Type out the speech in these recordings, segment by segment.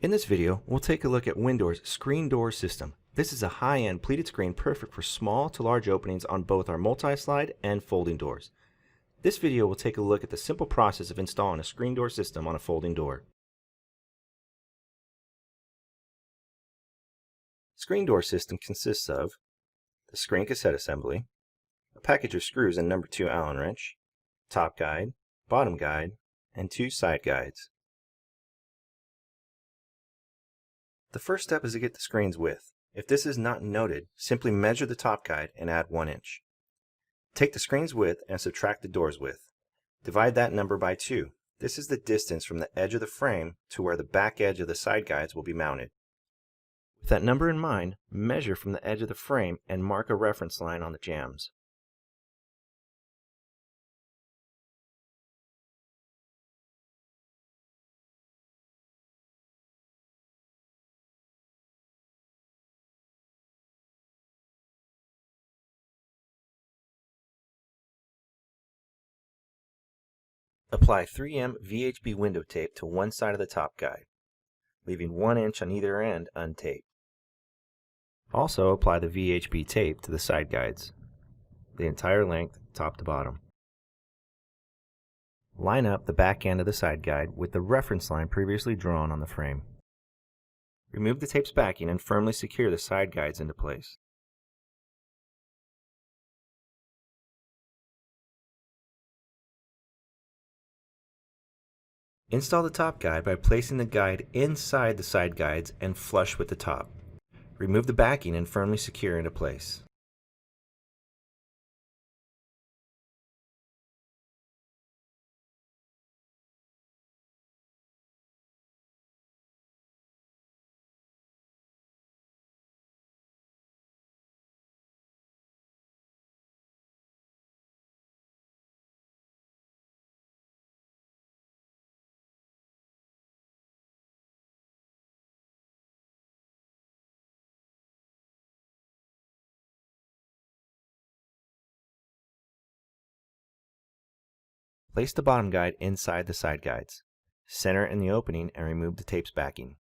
In this video, we'll take a look at WinDor's ScreenDor system. This is a high-end pleated screen perfect for small to large openings on both our multi-slide and folding doors. This video will take a look at the simple process of installing a ScreenDor system on a folding door. ScreenDor system consists of the screen cassette assembly, a package of screws and number 2 Allen wrench, top guide, bottom guide, and 2 side guides. The first step is to get the screen's width. If this is not noted, simply measure the top guide and add 1 inch. Take the screen's width and subtract the door's width. Divide that number by 2. This is the distance from the edge of the frame to where the back edge of the side guides will be mounted. With that number in mind, measure from the edge of the frame and mark a reference line on the jambs. Apply 3M VHB window tape to one side of the top guide, leaving 1 inch on either end untaped. Also apply the VHB tape to the side guides, the entire length, top to bottom. Line up the back end of the side guide with the reference line previously drawn on the frame. Remove the tape's backing and firmly secure the side guides into place. Install the top guide by placing the guide inside the side guides and flush with the top. Remove the backing and firmly secure into place. Place the bottom guide inside the side guides. Center in the opening and remove the tape's backing.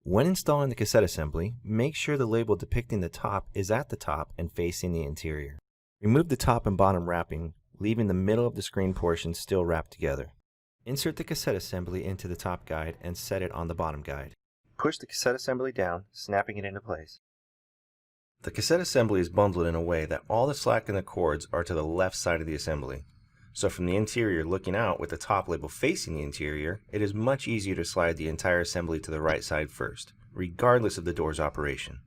When installing the cassette assembly, make sure the label depicting the top is at the top and facing the interior. Remove the top and bottom wrapping, leaving the middle of the screen portion still wrapped together. Insert the cassette assembly into the top guide and set it on the bottom guide. Push the cassette assembly down, snapping it into place. The cassette assembly is bundled in a way that all the slack in the cords are to the left side of the assembly. So from the interior looking out with the top label facing the interior, it is much easier to slide the entire assembly to the right side first, regardless of the door's operation.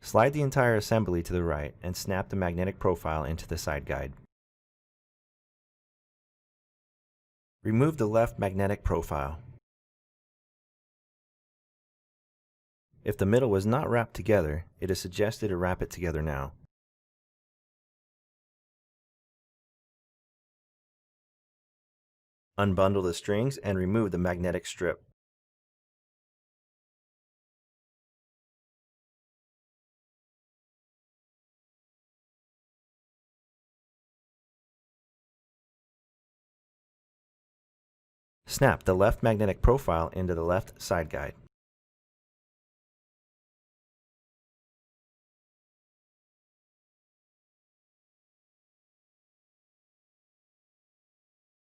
Slide the entire assembly to the right and snap the magnetic profile into the side guide. Remove the left magnetic profile. If the middle was not wrapped together, it is suggested to wrap it together now. Unbundle the strings and remove the magnetic strip. Snap the left magnetic profile into the left side guide.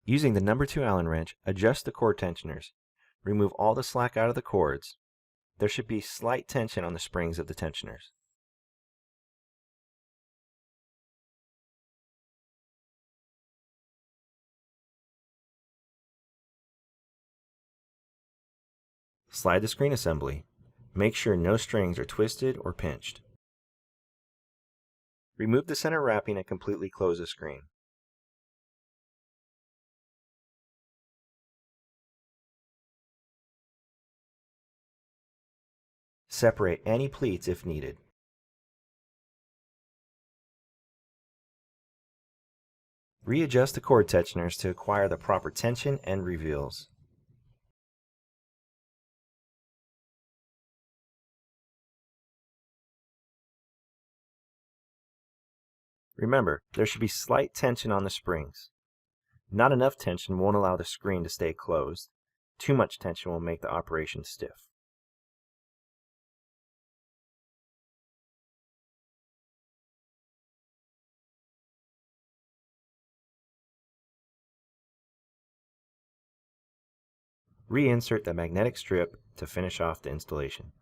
Using the number 2 Allen wrench, adjust the cord tensioners. Remove all the slack out of the cords. There should be slight tension on the springs of the tensioners. Slide the screen assembly. Make sure no strings are twisted or pinched. Remove the center wrapping and completely close the screen. Separate any pleats if needed. Readjust the cord tensioners to acquire the proper tension and reveals. Remember, there should be slight tension on the springs. Not enough tension won't allow the screen to stay closed. Too much tension will make the operation stiff. Reinsert the magnetic strip to finish off the installation.